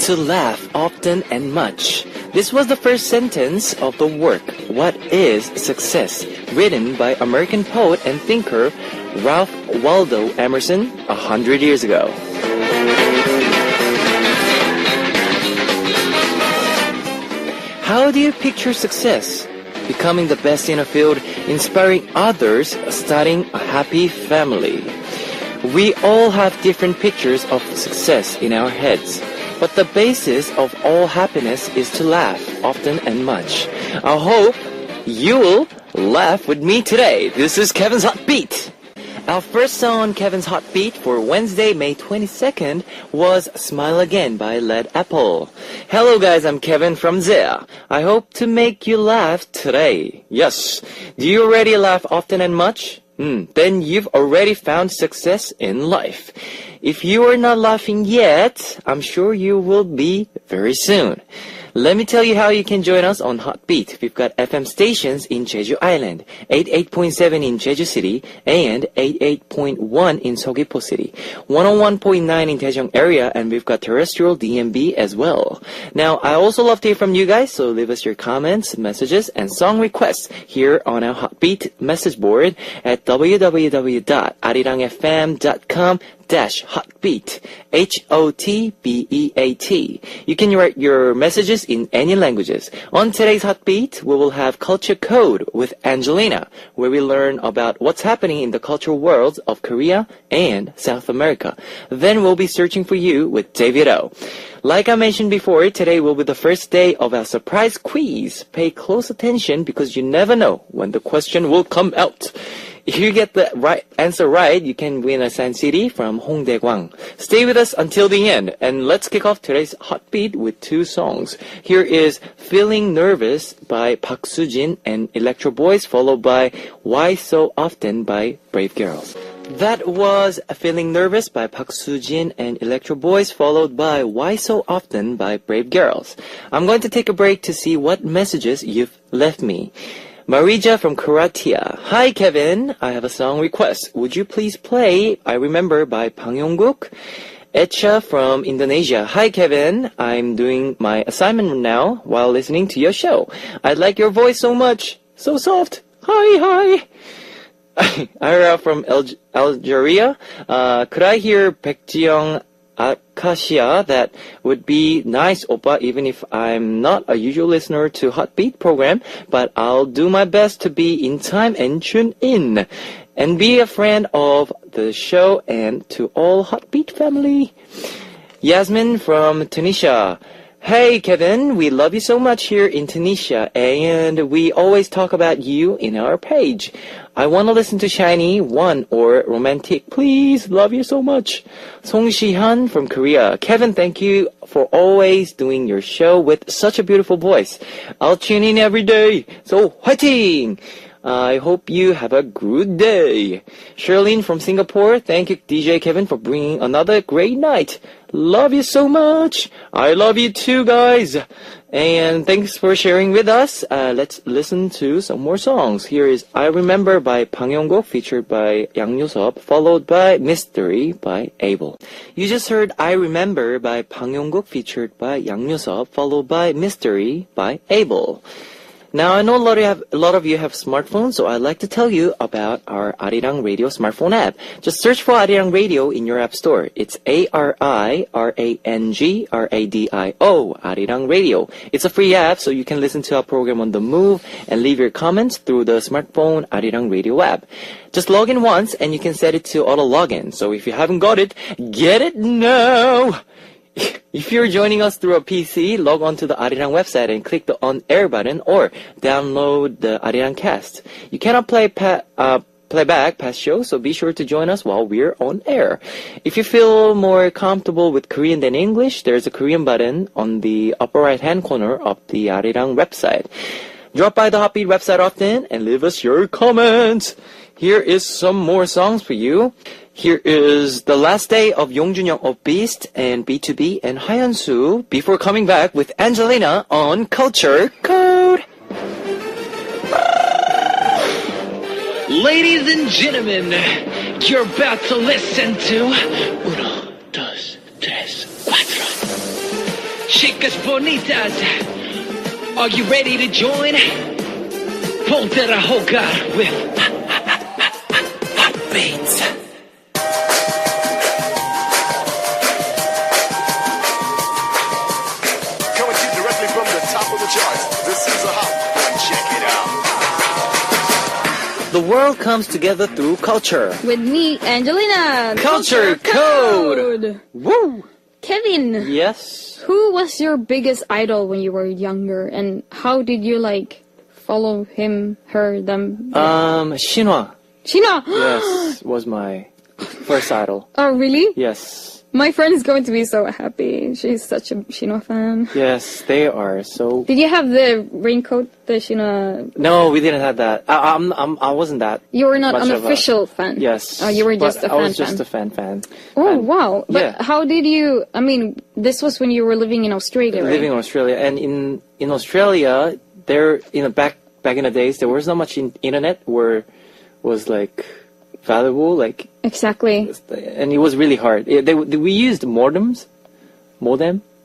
to laugh often and much. This was the first sentence of the work, What is Success?, written by American poet and thinker Ralph Waldo Emerson 100 years ago. How do you picture success? Becoming the best in a field, inspiring others, starting a happy family. We all have different pictures of success in our heads, but the basis of all happiness is to laugh often and much. I hope you will laugh with me today. This is Kevin's Hot Beat. Our first song on Kevin's Hot Beat for Wednesday, May 22nd was Smile Again by Led Apple. Hello guys, I'm Kevin from Zea. I hope to make you laugh today. Yes. Do you already laugh often and much? Then you've already found success in life. If you are not laughing yet, I'm sure you will be very soon. Let me tell you how you can join us on Hot Beat. We've got FM stations in Jeju Island, 88.7 in Jeju City, and 88.1 in Seogwipo City, 101.9 in Daejeong area, and we've got terrestrial DMB as well. Now, I also love to hear from you guys, so leave us your comments, messages, and song requests here on our Hot Beat message board at www.arirangfm.com/hotbeat, HOTBEAT. You can write your messages in any languages. On today's Hot Beat, we will have Culture Code with Angelina, where we learn about what's happening in the cultural worlds of Korea and South America. Then we'll be searching for you with David O. Like I mentioned before, today will be the first day of our surprise quiz. Pay close attention because you never know when the question will come out. If you get the right answer right, you can win a signed CD from Hongdae Gwang. Stay with us until the end, and let's kick off today's Hot Beat with two songs. Here is Feeling Nervous by Park Soo-jin and Electro Boys, followed by Why So Often by Brave Girls. That was Feeling Nervous by Park Soo-jin and Electro Boys, followed by Why So Often by Brave Girls. I'm going to take a break to see what messages you've left me. Marija from Croatia. Hi Kevin, I have a song request. Would you please play I Remember by Bang Yong-guk? Echa from Indonesia. Hi Kevin, I'm doing my assignment now while listening to your show. I like your voice so much. So soft. Hi. Ira from Algeria. Could I hear Baek Ji-young Acacia? That would be nice, Oppa, even if I'm not a usual listener to Hot Beat program, but I'll do my best to be in time and tune in and be a friend of the show and to all Hot Beat family. Yasmin from Tunisia. Hey Kevin, we love you so much here in Tunisia, and we always talk about you in our page. I want to listen to Shiny, One, or Romantic. Please, love you so much. Song Shi-han from Korea. Kevin, thank you for always doing your show with such a beautiful voice. I'll tune in every day. So, 화이팅! I hope you have a good day. Shirlene from Singapore. Thank you, DJ Kevin, for bringing another great night. Love you so much. I love you too, guys. And thanks for sharing with us. Let's listen to some more songs. Here is I Remember by Bang Yong-guk, featured by Yang Nyo-seop, followed by Mystery by Abel. You just heard I Remember by Bang Yong-guk, featured by Yang Nyo-seop, followed by Mystery by Abel. Now, I know a lot of you have smartphones, so I'd like to tell you about our Arirang Radio smartphone app. Just search for Arirang Radio in your app store. It's ARIRANG RADIO, Arirang Radio. It's a free app, so you can listen to our program on the move and leave your comments through the smartphone Arirang Radio app. Just log in once, and you can set it to auto login. So if you haven't got it, get it now! If you're joining us through a PC, log on to the Arirang website and click the on-air button or download the Arirang cast. You cannot play back past shows, so be sure to join us while we're on air. If you feel more comfortable with Korean than English, there's a Korean button on the upper right-hand corner of the Arirang website. Drop by the Hot Beat website often and leave us your comments. Here is some more songs for you. Here is The Last Day of Yong Jun-young of Beast and B2B and Hayeon-soo before coming back with Angelina on Culture Code. Ladies and gentlemen, you're about to listen to Uno, dos, tres, cuatro. chicas bonitas. Are you ready to join? Ponte a jugar with Beats. Coming to you directly from the top of the charts. This is a hot one. Check it out. The world comes together through culture. With me, Angelina. Culture Code. Woo! Kevin, Yes. who was your biggest idol when you were younger, and how did you follow him, her, them? Shinhwa. Sheena. Yes, was my first idol. Oh, really? Yes. My friend is going to be so happy. She's such a Sheena fan. Yes, they are so. Did you have the raincoat, the Sheena? No, we didn't have that. I wasn't that. You were not much an of a- official fan. Yes. Oh, you were just but a fan. I was just a fan. Oh, And wow. But yeah. how did you? I mean, this was when you were living in Australia, right? Living in Australia, and in Australia, there back in the days, there was not much internet where was valuable, Exactly. and it was really hard. We used modem.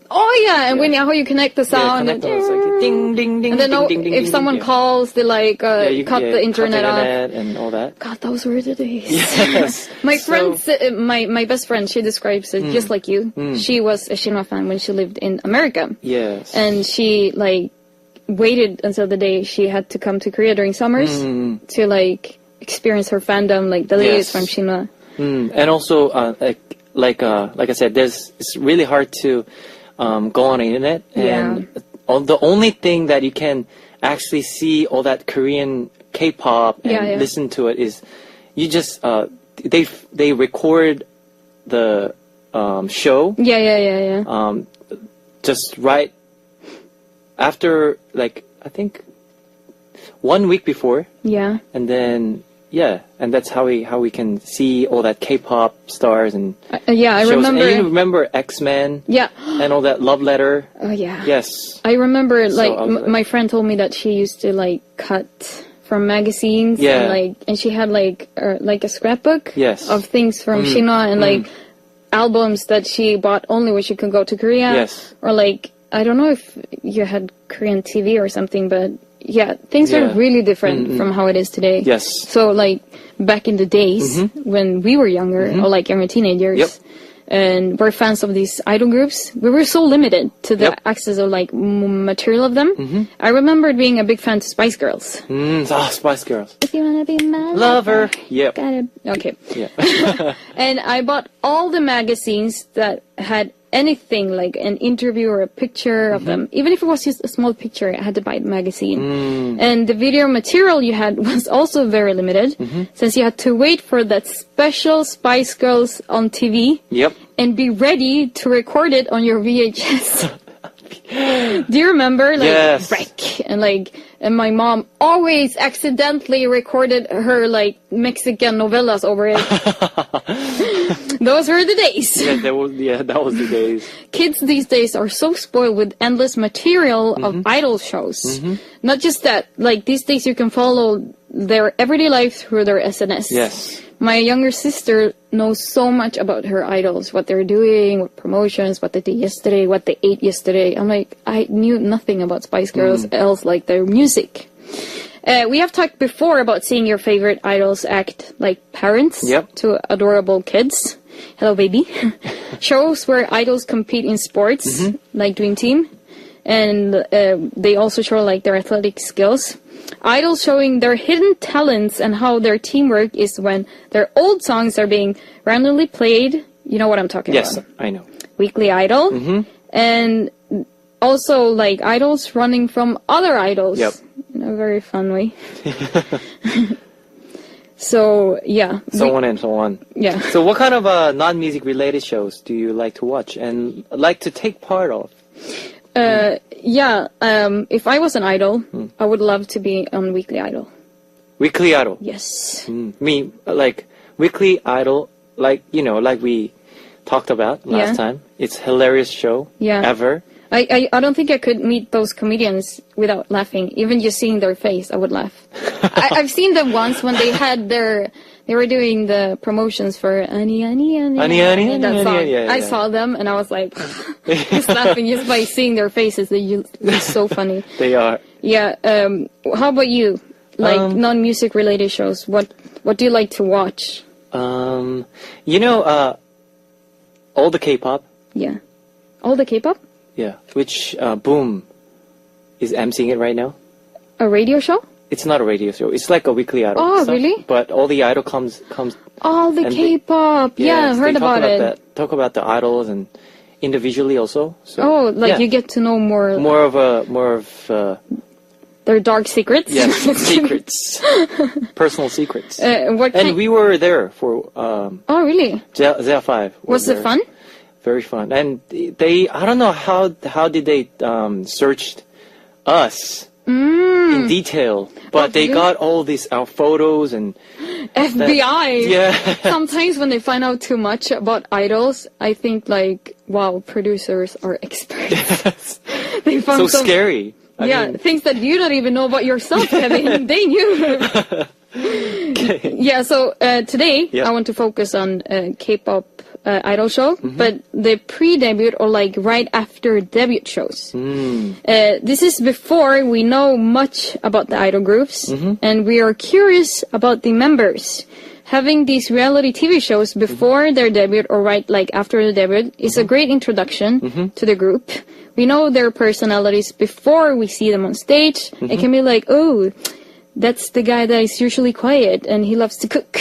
Oh yeah, and how you connect the sound. Connect those, ding ding ding. And then ding, ding, ding, if ding, someone yeah. calls, they cut the internet off. And all that. God, those were the days. Yes. My So- friend, my best friend, she describes it just like you. She was a Shinhwa fan when she lived in America, Yes. and she waited until the day she had to come to Korea during summers to experience her fandom, the ladies Yes. from Shinhwa. And also, like I said, it's really hard to go on the internet, and the only thing that you can actually see all that Korean K-pop and listen to it is you just they record the show Yeah. just right after I think 1 week before. Yeah. And then and that's how we can see all that K-pop stars and Yeah, I shows. remember. And you remember X-Men Yeah. and all that love letter. Oh yeah. Yes. I remember I was like- my friend told me that she used to cut from magazines Yeah. and she had a scrapbook Yes. of things from Shinhwa and albums that she bought only when she could go to Korea. Yes. Or I don't know if you had Korean TV or something, but yeah, things are Yeah. really different from how it is today. Yes. So back in the days when we were younger or younger teenagers. Yep. And we're fans of these idol groups. We were so limited to the Yep. access of material of them. I remember being a big fan to Spice Girls. Spice Girls. If you wanna be my Lover. Yep. gotta. Okay. Yeah. And I bought all the magazines that had anything like an interview or a picture of them. Even if it was just a small picture, I had to buy the magazine. And the video material you had was also very limited, since you had to wait for that special Spice Girls on TV. Yep. And be ready to record it on your VHS. Do you remember? Yes. Break. And my mom always accidentally recorded her Mexican novellas over it. Those were the days. That was the days. Kids these days are so spoiled with endless material of idol shows. Not just that, these days you can follow their everyday life through their SNS. Yes. My younger sister knows so much about her idols, what they're doing, what promotions, what they did yesterday, what they ate yesterday. I'm I knew nothing about Spice Girls else their music. We have talked before about seeing your favorite idols act like parents to adorable kids. Hello, baby. Shows where idols compete in sports, like Dream Team. And they also show their athletic skills. Idols showing their hidden talents and how their teamwork is when their old songs are being randomly played. You know what I'm talking Yes, about. I know. Weekly Idol. And also idols running from other idols. Yep. In a very fun way. So, yeah. So on and so on. Yeah. So what kind of non-music related shows do you like to watch and like to take part of? If I was an idol, I would love to be on Weekly Idol. Weekly Idol. Yes. Me, Weekly Idol, like we talked about last time. It's hilarious show. Yeah. Ever. I don't think I could meet those comedians without laughing. Even just seeing their face, I would laugh. I've seen them once when they had their They were doing the promotions for Ani Ani Ani. Ani, Ani, that Ani, song. yeah, I yeah. saw them and I was like, just laughing just by seeing their faces. They're so funny. They are. Yeah. How about you? Like non-music related shows. What do you like to watch? You know, all the K-pop. Yeah. All the K-pop? Yeah. Which Boom is emceeing it right now. A radio show? It's not a radio show. It's like a weekly idol. Oh, stuff, really? But all the idol comes. All the And they- K-pop. Yeah, yes, heard they talk about it. Talk about the idols and individually also. So, Oh, like yeah. you get to know more more of their dark secrets. yeah secrets, personal secrets. What And kind? we were there for Oh, really? Zia 5. Was it there. fun? Very fun. And they, I don't know how did they searched us in detail, but they really? got all these our photos and FBI. yeah. Sometimes when they find out too much about idols, I think like, wow, producers are experts. They found So some, scary. I yeah, mean, things that you don't even know about yourself, Kevin. They knew. Yeah, so today Yeah. I want to focus on K-pop idol show, Mm-hmm. but the pre-debut or like right after debut shows. This is before we know much about the idol groups, Mm-hmm. and we are curious about the members. Having these reality TV shows before their debut or right like after the debut is a great introduction to the group. We know their personalities before we see them on stage. It can be like, oh, that's the guy that is usually quiet and he loves to cook.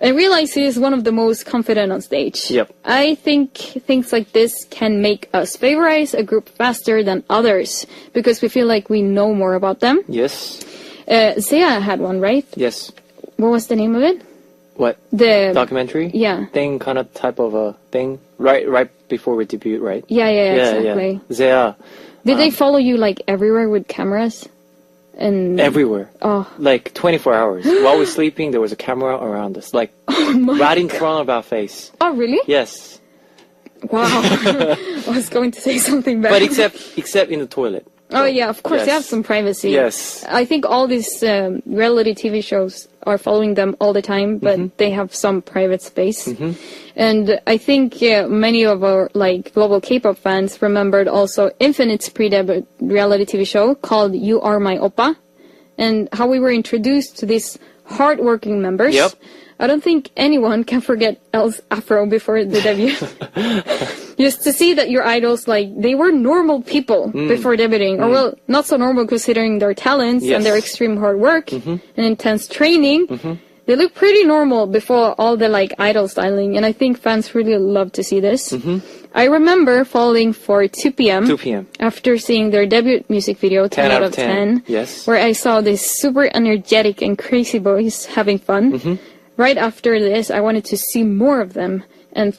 I realize he is one of the most confident on stage. Yep. I think things like this can make us favorize a group faster than others because we feel like we know more about them. yes. Zia had one, right? Yes. What was the name of it? What? The Documentary? Yeah. Thing, kind of type of a thing. Right before we debut, right? Yeah, exactly. Zia, Did they follow you like everywhere with cameras? And everywhere. Oh. Like 24 hours. While we're sleeping, there was a camera around us. Like, right in front of our face. Oh, really? Yes. Wow. I was going to say something bad. But except in the toilet. Oh yeah, of course, Yes. they have some privacy. Yes. I think all these reality TV shows are following them all the time, but they have some private space. And I think many of our like global K-pop fans remembered also Infinite's pre-debut reality TV show called You Are My Oppa, and how we were introduced to these hardworking members. Yep. I don't think anyone can forget Elle's afro before the debut. Just to see that your idols, like, they were normal people before debuting. Or, well, not so normal considering their talents Yes. and their extreme hard work and intense training. They look pretty normal before all the, like, idol styling. And I think fans really love to see this. I remember falling for 2 p.m. 2 p.m. after seeing their debut music video, 10 out of 10. Yes. Where I saw these super energetic and crazy boys having fun. Right after this, I wanted to see more of them. And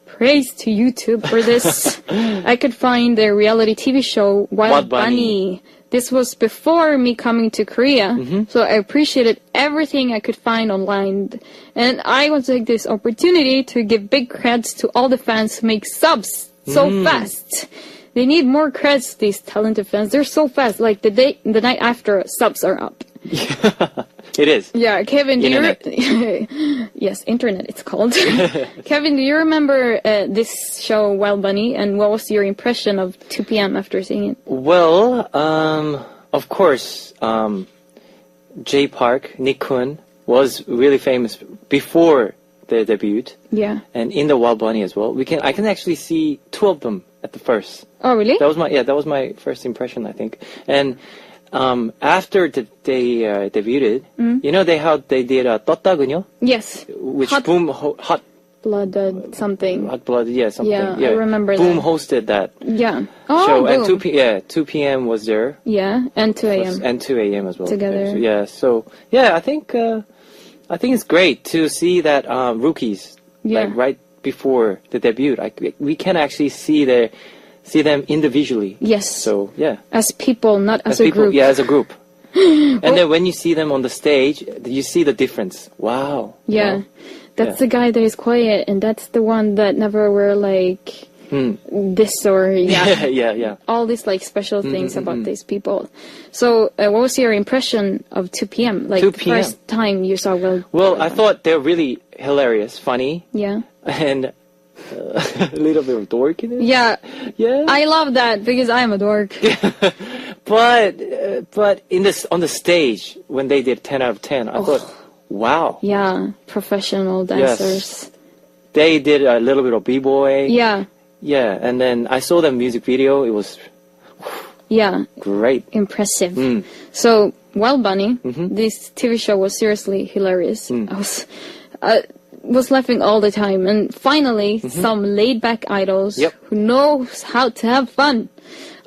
praise to YouTube for this. I could find their reality TV show, Wild Bunny. This was before me coming to Korea. So I appreciated everything I could find online. And I want to take this opportunity to give big creds to all the fans who make subs so fast. They need more creds, these talented fans. They're so fast. Like the night after, subs are up. It is. Yeah, Kevin, do Internet. you... Yes, internet it's called. Kevin, do you remember this show, Wild Bunny, and what was your impression of 2 p.m. after seeing it? Well, of course, J Park, Nick Kun, was really famous before their debut, Yeah. and in the Wild Bunny as well. I can actually see 2 of them at the first. Oh, really? That was my first impression, I think. And after they debuted, you know how they did 떴다 그녀, Yes. which Hot Boom hot Blood something. Hot Blood, yeah, something. Yeah, I remember Boom that. hosted that Yeah. Oh, show, boom. and 2 p.m. was there. Yeah, and 2 a.m. And 2 a.m. as well. Together. So I think it's great to see that rookies Yeah. like right before the debut. We can actually see them individually. Yes. So yeah, As people, not as a people, group. yeah, as a group. And then when you see them on the stage, you see the difference. Wow. Yeah. Wow. That's Yeah. the guy that is quiet, and that's the one that never were like this or yeah. yeah. All these like special things about these people. So, what was your impression of 2 p.m.? Like 2 the p.m. first time you saw Well, I thought they're really hilarious, funny, Yeah. and a little bit of dork in it. Yeah. Yeah. I love that because I am a dork. But on the stage when they did 10 out of 10, I thought, wow, Yeah. Professional dancers. they did a little bit of b-boy. Yeah. Yeah, and then I saw the music video. It was Yeah. great. Impressive. Mm. So, Wild Bunny, Mm-hmm. this TV show was seriously hilarious. I was laughing all the time. And finally, some laid-back idols Yep. who knows how to have fun.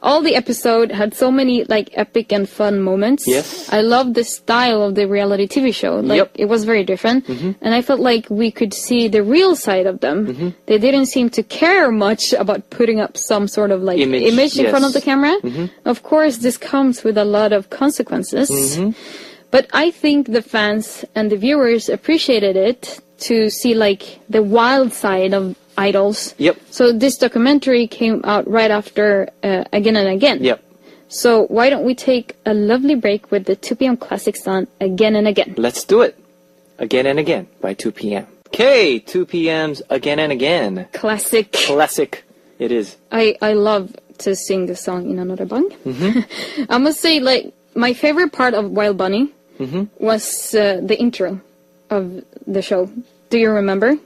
All the episode had so many like epic and fun moments. Yes. I loved the style of the reality TV show. Like Yep. it was very different, and I felt like we could see the real side of them. They didn't seem to care much about putting up some sort of like image in front of the yes. camera. Of course, this comes with a lot of consequences. But I think the fans and the viewers appreciated it to see like the wild side of idols. Yep. So this documentary came out right after Again and Again. Yep. So why don't we take a lovely break with the 2 p.m. classic song Again and Again. Let's do it. Again and Again by 2 p.m. Okay, 2 p.m.'s Again and Again. Classic. Classic. It is. I love to sing the song in another bang. I must say, like, my favorite part of Wild Bunny was the intro of the show. Do you remember?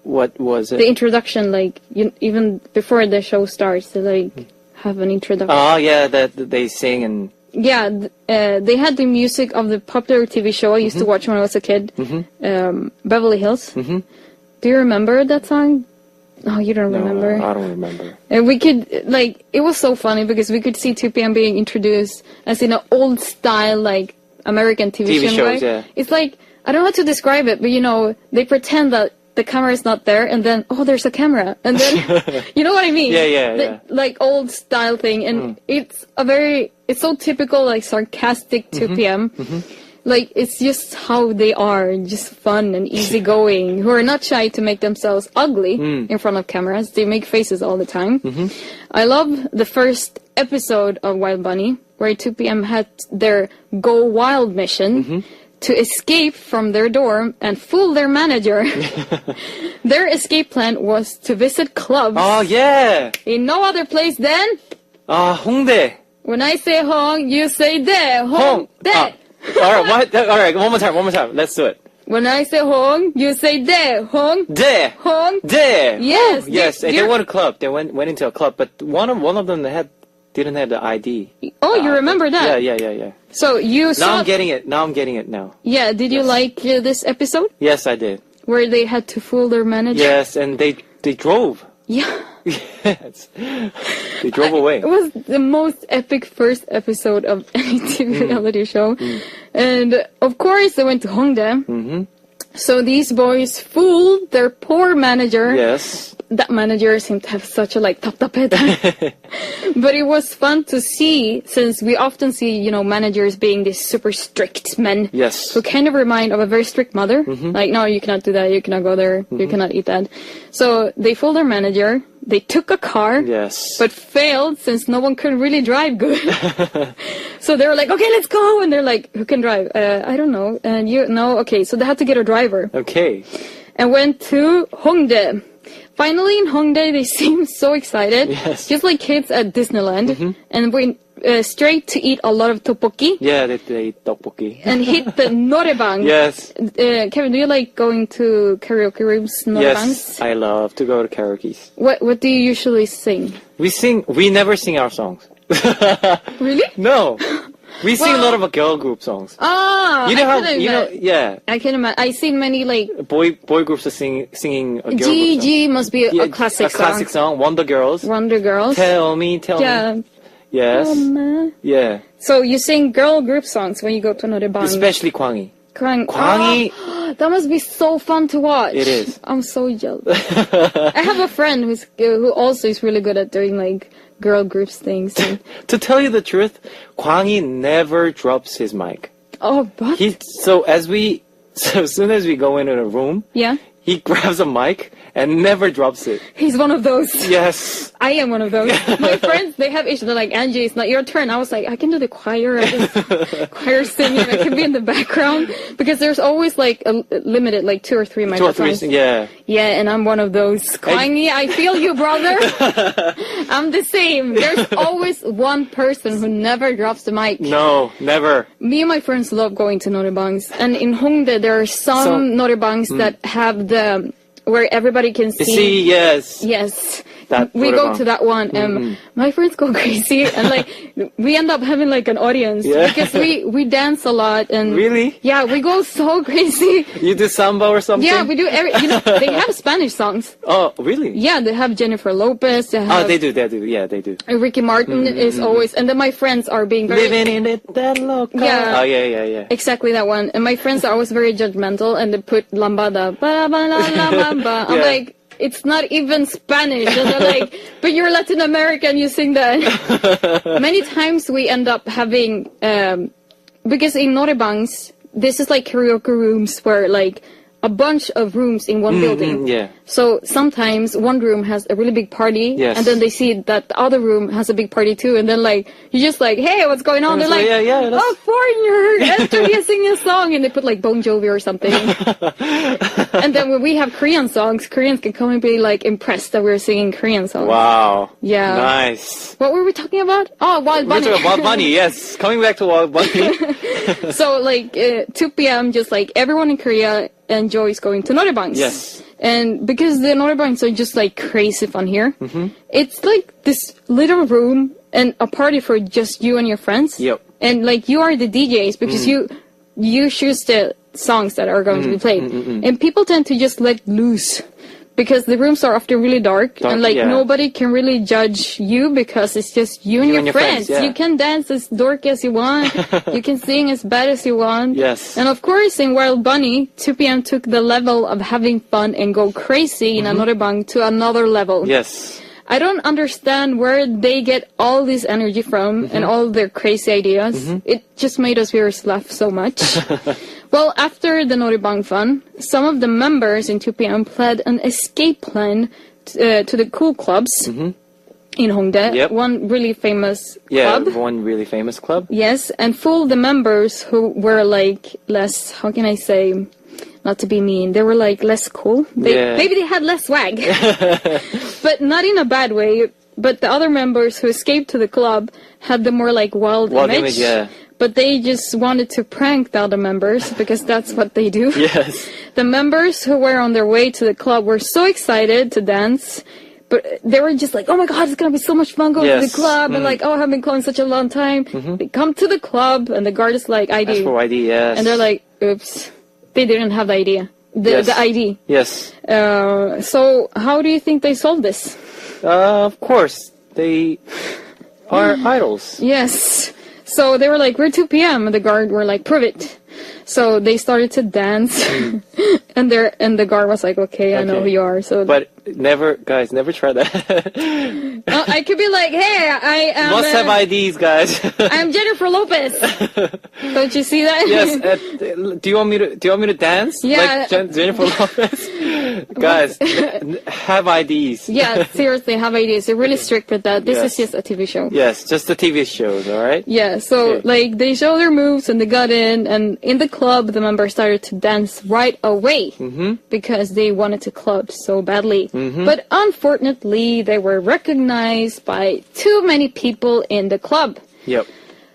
What was it? The introduction, like, even before the show starts, they, like, have an introduction. Oh, yeah, that they sing and... Yeah, they had the music of the popular TV show I used to watch when I was a kid, Beverly Hills. Do you remember that song? Oh, you don't remember? I don't remember. And we could, like, it was so funny because we could see 2 p.m. being introduced as in an old style, like, American TV show. shows, yeah. It's like, I don't know how to describe it, but, you know, they pretend that the camera is not there, and then, oh, there's a camera. And then, you know what I mean? Yeah. Like, old style thing. And it's so typical, like, sarcastic 2 p.m. Like, it's just how they are, just fun and easygoing, who are not shy to make themselves ugly in front of cameras. They make faces all the time. I love the first episode of Wild Bunny, where 2 p.m. had their Go Wild mission to escape from their dorm and fool their manager. Their escape plan was to visit clubs Oh, yeah. in no other place than, Hongdae. when I say Hong, you say Dae, Hong, Dae. All right, what? All right, one more time. Let's do it. When I say Hong, you say Dae, Hong, Dae. Hong. Dae. Yes, Woo. Yes. you're- They went to a club. They went into a club, but one of them didn't have the ID. Oh, you remember that? Yeah. So you Now saw... I'm getting it. Now. Yeah, did you like this episode? Yes, I did. Where they had to fool their manager? Yes, and they drove. Yeah. Yes. They drove away. It was the most epic first episode of any TV reality show. And of course they went to Hongdae. So these boys fooled their poor manager. Yes. That manager seemed to have such a like top head. But it was fun to see, since we often see, you know, managers being these super strict men. Yes. Who kind of remind of a very strict mother. Like, no, you cannot do that, you cannot go there, you cannot eat that. So they fooled their manager, they took a car. Yes. But failed since no one could really drive good. So they were like, okay, let's go. And they're like, who can drive? I don't know. And you know, okay. So they had to get a driver. Okay. And went to Hongdae. Finally in Hongdae, they seemed so excited. Yes. Just like kids at Disneyland. And went straight to eat a lot of tteokbokki. Yeah, they eat tteokbokki. And hit the noraebang. Yes. Kevin, do you like going to karaoke rooms, noraebangs? Yes, I love to go to karaoke's. What do you usually sing? We never sing our songs. Really? No. We sing a Well- lot of girl group songs. Ah, You know I how, yeah. I can imagine. I seen many like Boy groups are singing a girl group song. GG must be a classic song. A classic song. Wonder Girls. Wonder Girls. Tell me. Yeah. Yes. Yeah. So you sing girl group songs when you go to another band. Especially Kwangi. Kwangi. Kwangi. That must be so fun to watch. It is. I'm so jealous. I have a friend who also is really good at doing like girl groups things. And, To tell you the truth, Kwangi never drops his mic. oh, but So as soon as we go into a room, yeah. he grabs a mic and never drops it. He's one of those. Yes. I am one of those. My friends, they have issues. They're like, Angie, it's not your turn. I was like, I can do the choir. Choir singing. I can be in the background. Because there's always like a limited, like 2 or 3 Two or microphones. three, yeah. Yeah, and I'm one of those. Kwangi, I feel you, brother. I'm the same. There's always one person who never drops the mic. No, never. Me and my friends love going to Norebangs. And in Hongdae, there are some Norebangs that have the... where everybody can see. See, yes. Yes. That We go Norebang. to that one, and my friends go crazy, and like we end up having like an audience Yeah. because we dance a lot, and Really? yeah, we go so crazy. You do samba or something? Yeah, we do they have Spanish songs. Oh, really? Yeah, they have Jennifer Lopez. They Oh, have they do. Yeah, they do. Ricky Martin is always, and then my friends are being very Living in it, that local. Yeah. Oh, yeah. exactly that one, and my friends are always very judgmental, and they put lambada, ba ba la la lamba. I'm Yeah. like, it's not even Spanish, and they're like, but you're Latin American, you sing that. Many times we end up having, because in Norebangs, this is like karaoke rooms where like a bunch of rooms in one building. Yeah. So sometimes one room has a really big party, Yes. and then they see that the other room has a big party too, and then like you're just like, hey, what's going on? And They're it's like, like, yeah, that's- oh, foreigner, enter here, sing a song, and they put like Bon Jovi or something. And then when we have Korean songs, Koreans can come and be like impressed that we're singing Korean songs. Wow. Yeah. Nice. What were we talking about? Oh, Wild We're Bunny. talking about Wild Bunny, yes. Coming back to Wild Bunny. So like 2 p.m., just like everyone in Korea enjoys going to Norebangs. Yes. And because the Norebangs are just like crazy fun here, it's like this little room and a party for just you and your friends. Yep. And like you are the DJs because you choose the songs that are going to be played. And people tend to just let loose. Because the rooms are often really dark and like yeah. nobody can really judge you because it's just you and your friends. yeah. You can dance as dorky as you want. You can sing as bad as you want. Yes. And of course in Wild Bunny, 2 p.m. took the level of having fun and go crazy in another bang to another level. Yes. I don't understand where they get all this energy from and all their crazy ideas. It just made us viewers laugh so much. Well, after the Norebang fun, some of the members in 2 p.m. planned an escape plan to the cool clubs in Hongdae. Yep. One really famous Yeah, club. one really famous club. Yes, and fool the members who were like less, how can I say, not to be mean, they were like less cool. Maybe they had less swag. But not in a bad way. But the other members who escaped to the club had the more like wild image. Yeah. But they just wanted to prank the other members because that's what they do. Yes. The members who were on their way to the club were so excited to dance. But they were just like, oh my god, it's going to be so much fun going to the Yes. club. And like, oh, I haven't gone in such a long time. They come to the club and the guard is like, ID. As for ID, yes. And they're like, oops, they didn't have the idea. The ID. Yes. So how do you think they solved this? Of course. They are idols. Yes. So they were like, we're 2 p.m. And the guard were like, prove it. So they started to dance. and the guard was like, okay, I know Okay. who you are. So But never try that. I could be like, hey, I am Must have IDs, guys. I'm Jennifer Lopez. Don't you see that? Yes. Do you want me to dance? Yeah. Like Jennifer Lopez? Guys, have IDs. Yeah, seriously, have ideas. They're really strict with that. This is Yes. just a TV show. Yes, just the TV shows, all right? Yeah, so Okay. like they show their moves and they got in, and in the club the members started to dance right away because they wanted to club so badly. But unfortunately, they were recognized by too many people in the club. Yep.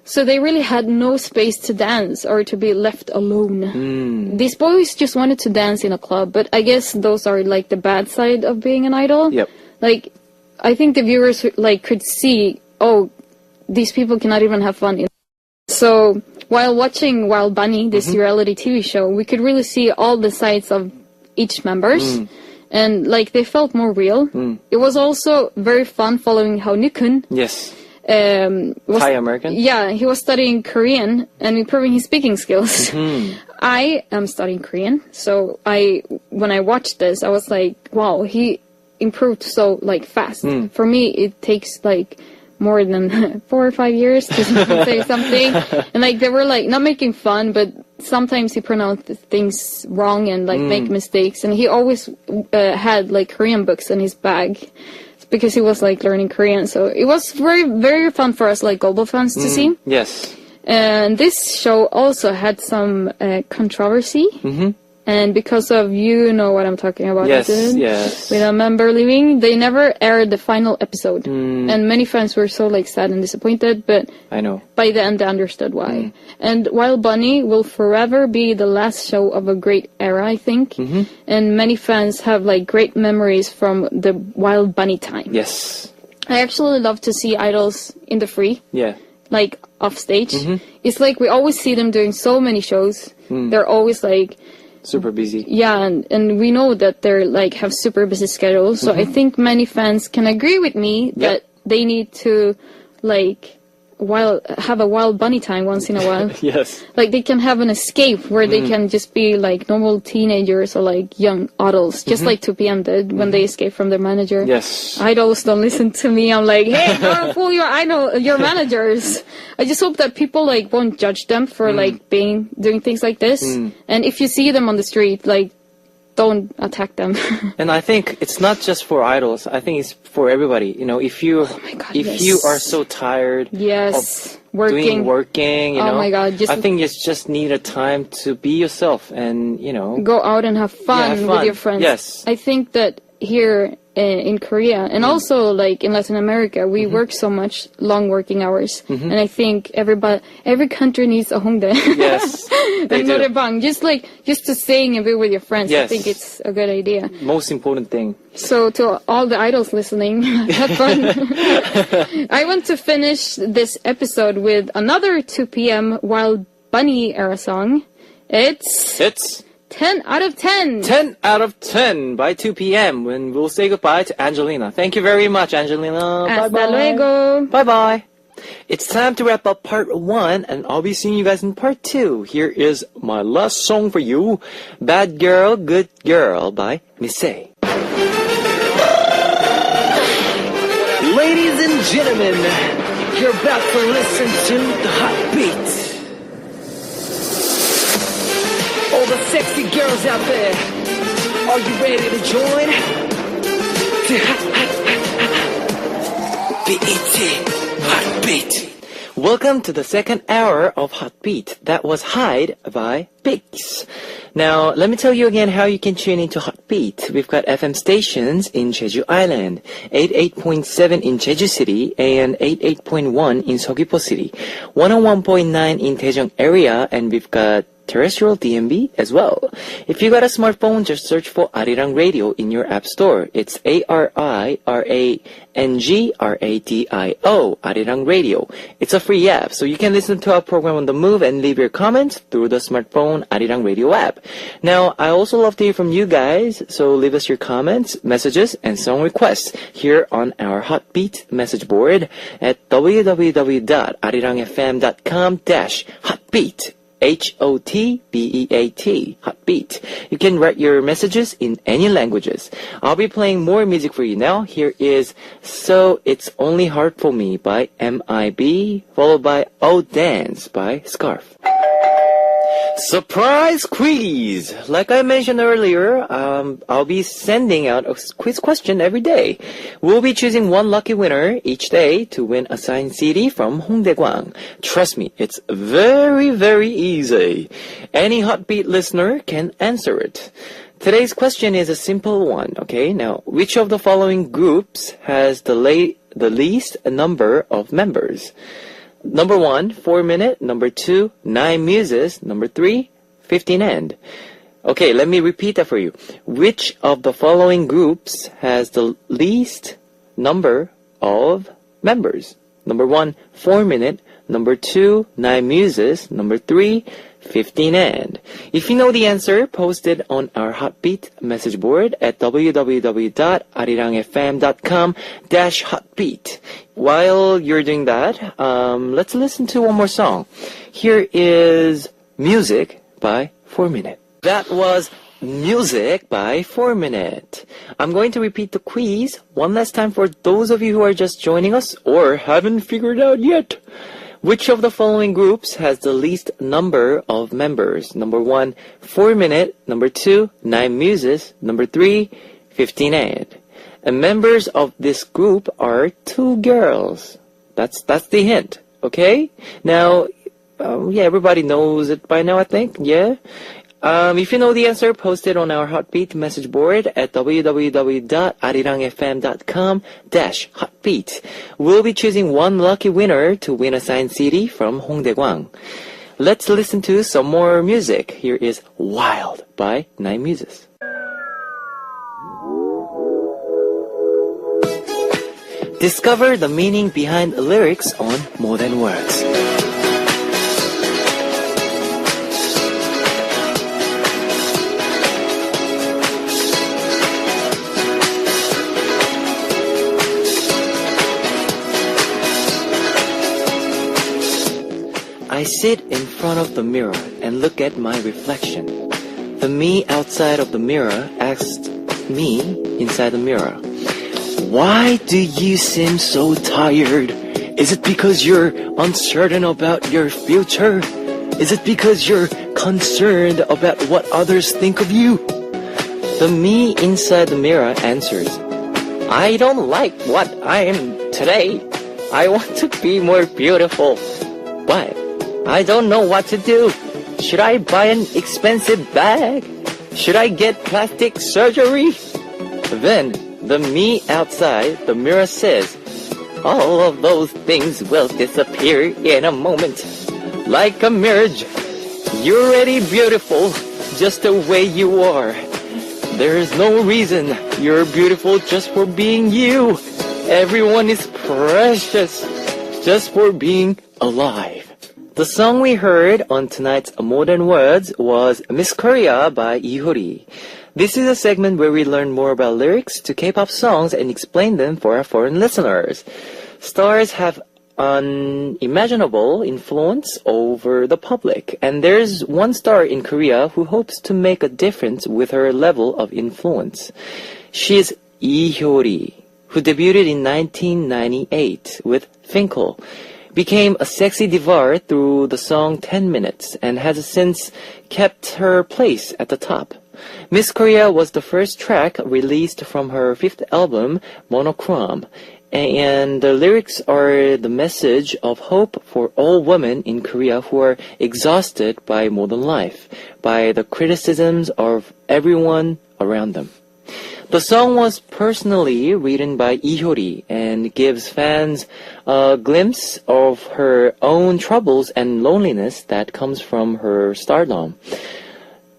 So they really had no space to dance or to be left alone. These boys just wanted to dance in a club, but I guess those are like the bad side of being an idol. Yep. Like, I think the viewers like could see, oh, these people cannot even have fun. So while watching Wild Bunny, this reality TV show, we could really see all the sides of each members. And like they felt more real. It was also very fun following how Nikun Yes. was Thai American? Yeah, he was studying Korean and improving his speaking skills. I am studying Korean, so when I watched this, I was like, wow, he improved so like fast. For me, it takes like more than 4 or 5 years to say something. And like they were like not making fun, but sometimes he pronounced things wrong and like make mistakes, and he always had like Korean books in his bag because he was like learning Korean. So it was very, very fun for us like global fans to see. Yes. And this show also had some controversy. And because of, you know what I'm talking about, Yes, isn't it? yes. With a member leaving, they never aired the final episode. And many fans were so like sad and disappointed, but I know. by the end they understood why. And Wild Bunny will forever be the last show of a great era, I think. And many fans have like great memories from the Wild Bunny time. Yes. I actually love to see idols in the free. Yeah. Like off stage. It's like we always see them doing so many shows. They're always like, Super busy. yeah, and we know that they're like have super busy schedules. So I think many fans can agree with me that they need to like have a Wild Bunny time once in a while. Yes. Like they can have an escape where they can just be like normal teenagers or like young adults, just like 2PM did when they escaped from their manager. Yes. Idols don't listen to me. I'm like, hey, don't fool your managers. I just hope that people like won't judge them for like doing things like this. And if you see them on the street, like don't attack them. And I think it's not just for idols. I think it's for everybody. You know, if you God, if yes. you are so tired Yes, of working, you Oh know, my God, I think you just need a time to be yourself and, you know, go out and have fun, have with fun. your friends. Yes. I think that here in Korea and also like in Latin America, we work so much long working hours, and I think every country needs a Hongdae. Yes, they and do. noraebang, just to sing and be with your friends. Yes. I think it's a good idea. Most important thing. So to all the idols listening, have fun. I want to finish this episode with another 2PM Wild Bunny era song. It's 10 out of 10. 10 out of 10 by 2 p.m. when we'll say goodbye to Angelina. Thank you very much, Angelina. Hasta Bye-bye. luego. Bye-bye. It's time to wrap up part 1, and I'll be seeing you guys in part 2. Here is my last song for you, Bad Girl, Good Girl by Missy. Ladies and gentlemen, you're about to listen to the Hot Beat. All the sexy girls out there, are you ready to join? BET Hot Beat. Welcome to the second hour of Hot Beat. That was Hide by Biggs. Now, let me tell you again how you can tune into Hot Beat. We've got FM stations in Jeju Island, 88.7 in Jeju City, and 88.1 in Seogwipo City, 101.9 in Daejeong area, and we've got terrestrial DMB as well. If you got a smartphone, just search for Arirang Radio in your app store. It's ARIRANGRADIO, Arirang Radio. It's a free app, so you can listen to our program on the move and leave your comments through the smartphone Arirang Radio app. Now, I also love to hear from you guys, so leave us your comments, messages, and song requests here on our Hot Beat message board at www.arirangfm.com/hotbeat. HOTBEAT, Hotbeat. You can write your messages in any languages. I'll be playing more music for you now. Here is So It's Only Hard For Me by MIB, followed by Oh Dance by Scarf. Surprise quiz! Like I mentioned earlier, I'll be sending out a quiz question every day. We'll be choosing one lucky winner each day to win a signed CD from Hongdae. Trust me, it's very, very easy. Any Hot Beat listener can answer it. Today's question is a simple one, okay? Now, which of the following groups has the least number of members? Number 1, 4 Minute. Number 2, 9 Muses. Number 3, 15 End. Okay, let me repeat that for you. Which of the following groups has the least number of members? Number 1, 4 Minute. Number 2, 9 Muses. Number 3, 15 End. If you know the answer, post it on our Hotbeat message board at www.arirangfm.com/hotbeat. While you're doing that, let's listen to one more song. Here is Music by 4 Minute. That was Music by 4 Minute. I'm going to repeat the quiz one last time for those of you who are just joining us or haven't figured out yet. Which of the following groups has the least number of members? Number 1, 4 Minute. Number 2, 9 Muses. Number 3, 15-8. And members of this group are 2 girls. That's the hint. Okay? Now, everybody knows it by now, I think. Yeah? If you know the answer, post it on our Heartbeat message board at www.arirangfm.com/heartbeat. We'll be choosing one lucky winner to win a signed CD from Hongdae-gwang. Let's listen to some more music. Here is Wild by 9 Muses. Discover the meaning behind lyrics on More Than Words. I sit in front of the mirror and look at my reflection. The me outside of the mirror asked me inside the mirror, "Why do you seem so tired? Is it because you're uncertain about your future? Is it because you're concerned about what others think of you?" The me inside the mirror answers, "I don't like what I am today. I want to be more beautiful. But I don't know what to do. Should I buy an expensive bag? Should I get plastic surgery?" Then the me outside the mirror says, "All of those things will disappear in a moment. Like a mirage, you're already beautiful just the way you are. There is no reason you're beautiful just for being you. Everyone is precious just for being alive." The song we heard on tonight's More Than Words was Miss Korea by Ihori. This is a segment where we learn more about lyrics to K-pop songs and explain them for our foreign listeners. Stars have unimaginable influence over the public, and there's one star in Korea who hopes to make a difference with her level of influence. She is Lee Hyori, who debuted in 1998 with Finkel, became a sexy diva through the song 10 Minutes, and has since kept her place at the top. Miss Korea was the first track released from her 5th album, Monochrome, and the lyrics are the message of hope for all women in Korea who are exhausted by modern life, by the criticisms of everyone around them. The song was personally written by Ihori and gives fans a glimpse of her own troubles and loneliness that comes from her stardom.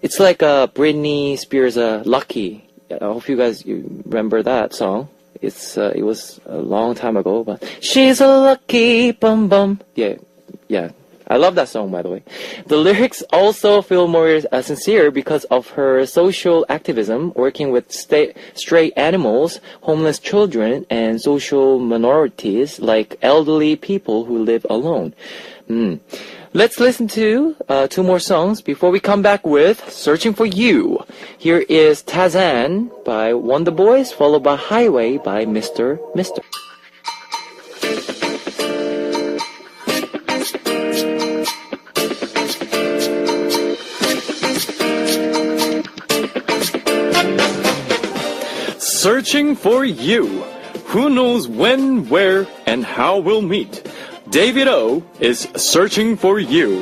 It's like Britney Spears' Lucky. I hope you guys remember that song. It was a long time ago, but she's a lucky bum bum. Yeah. I love that song, by the way. The lyrics also feel more sincere because of her social activism, working with stray animals, homeless children, and social minorities like elderly people who live alone. Let's listen to 2 more songs before we come back with Searching for You. Here is Tazan by Wonder Boys, followed by Highway by Mr. Mister. Searching for You. Who knows when, where, and how we'll meet? David O is searching for you.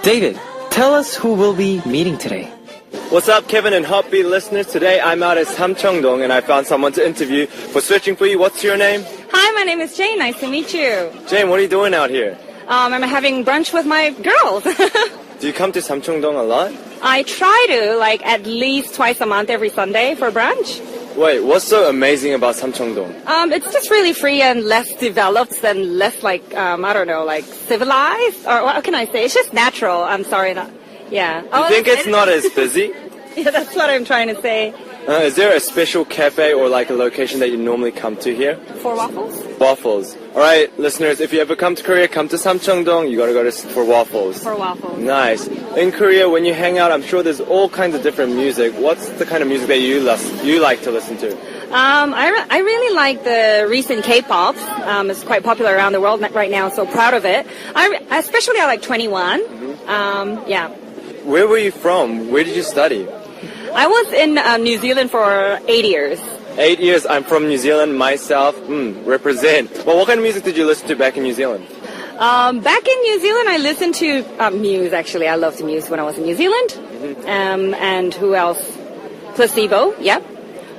David, tell us who we'll be meeting today. What's up, Kevin and Heartbeat listeners? Today I'm out at Samcheongdong and I found someone to interview for Searching for You. What's your name? Hi, my name is Jane. Nice to meet you. Jane, what are you doing out here? I'm having brunch with my girls. Do you come to Samcheongdong a lot? I try to, at least twice a month every Sunday for brunch. Wait, what's so amazing about Samcheongdong? It's just really free and less developed and less civilized. Or what can I say? It's just natural. I'm sorry. Yeah. You think it's not as busy? Yeah, that's what I'm trying to say. Is there a special cafe or a location that you normally come to here? For waffles? Waffles. Alright, listeners, if you ever come to Korea, come to Samcheongdong. You gotta go for waffles. For waffles. Nice. In Korea, when you hang out, I'm sure there's all kinds of different music. What's the kind of music that you like to listen to? I really like the recent K-pop. It's quite popular around the world right now, so proud of it. Especially I like 21. Yeah. Where were you from? Where did you study? I was in New Zealand for 8 years. 8 years. I'm from New Zealand myself. Represent. Well, what kind of music did you listen to back in New Zealand? Back in New Zealand, I listened to Muse, actually. I loved Muse when I was in New Zealand. And who else? Placebo, yeah.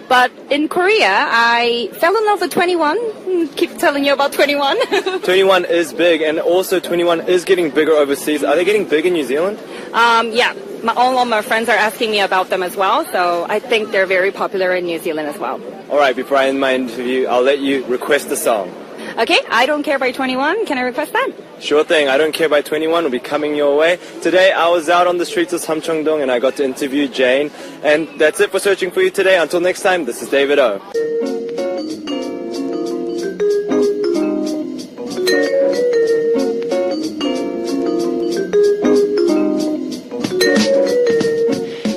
But in Korea, I fell in love with 21. Keep telling you about 21. 21 is big, and also 21 is getting bigger overseas. Are they getting big in New Zealand? Yeah. All of my friends are asking me about them as well, so I think they're very popular in New Zealand as well. All right, before I end my interview, I'll let you request a song. Okay, I Don't Care by 21. Can I request that? Sure thing. I Don't Care by 21 will be coming your way. Today, I was out on the streets of Samcheong-dong and I got to interview Jane. And that's it for Searching For You today. Until next time, this is David O.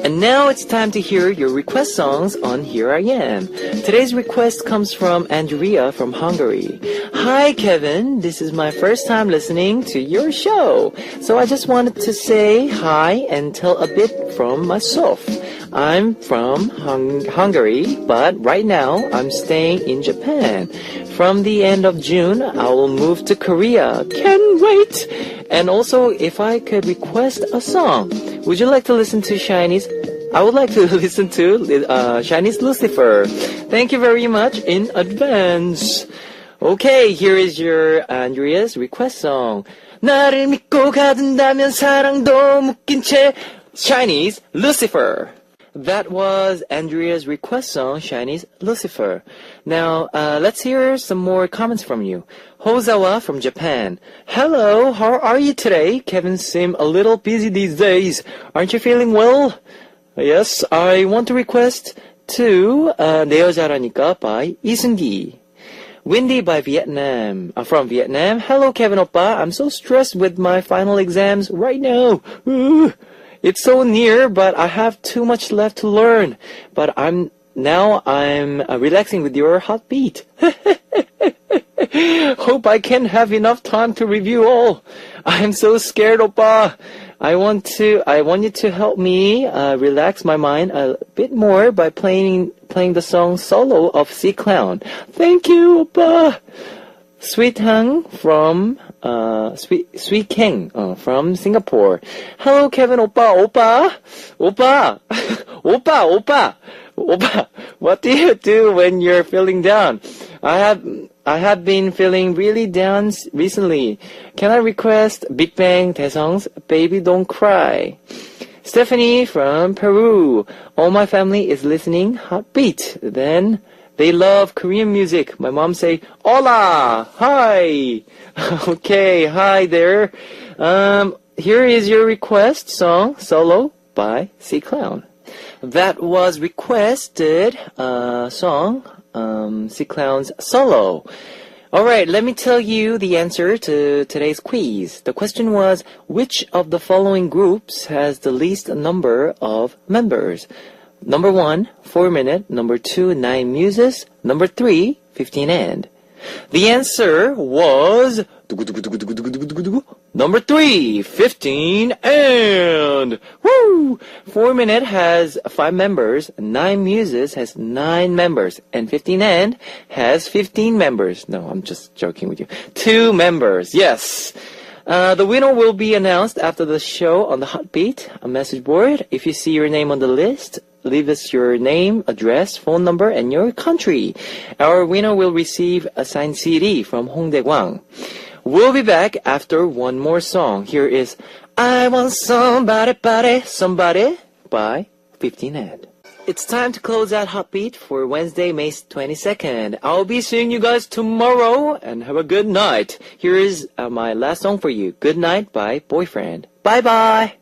And now it's time to hear your request songs on Here I Am. Today's request comes from Andrea from Hungary. Hi Kevin, this is my first time listening to your show. So I just wanted to say hi and tell a bit from myself. I'm from Hungary, but right now I'm staying in Japan. From the end of June, I will move to Korea. Can't wait! And also, if I could request a song, would you like to listen to Shiny's? I would like to listen to Shiny's Lucifer. Thank you very much in advance. Okay, here is your Andrea's request song. 나를 믿고 가둔다면 사랑도 묶인 채 Shiny's Lucifer. That was Andrea's request song, Shiny's Lucifer. Now, let's hear some more comments from you. Hozawa from Japan. Hello, how are you today? Kevin seems a little busy these days. Aren't you feeling well? Yes, I want to request to 내 여자라니까 by 이승기. Windy by Vietnam. From Vietnam. Hello, Kevin Oppa. I'm so stressed with my final exams right now. It's so near, but I have too much left to learn. But I'm relaxing with your hot beat. Hope I can have enough time to review all. I'm so scared, Oppa. I want you to help me relax my mind a bit more by playing the song Solo of C Clown. Thank you, Oppa. Sweet Hang from Sweet King from Singapore. Hello, Kevin Oppa. Oppa. What do you do when you're feeling down? I have been feeling really down recently. Can I request Big Bang Taesong's Baby Don't Cry? Stephanie from Peru. All my family is listening Heartbeat. Then they love Korean music. My mom say, Hola! Hi! Okay, hi there. Here is your request song, Solo by C Clown. That was requested song, C Clown's Solo. Alright, let me tell you the answer to today's quiz. The question was, which of the following groups has the least number of members? Number 1, 4 Minute. Number 2, 9 Muses. Number 3, 15 and. The answer was number 3, 15 and. Woo! 4 Minute has 5 members, 9 Muses has 9 members, and 15 and has 15 members. No, I'm just joking with you. 2 members, yes. The winner will be announced after the show on the Heartbeat message board. If you see your name on the list, leave us your name, address, phone number, and your country. Our winner will receive a signed CD from Hongdae Gwang. We'll be back after one more song. Here is I Want Somebody by 15 and. It's time to close out Heartbeat for Wednesday, May 22nd. I'll be seeing you guys tomorrow, and have a good night. Here is my last song for you. Good Night by Boyfriend. Bye-bye.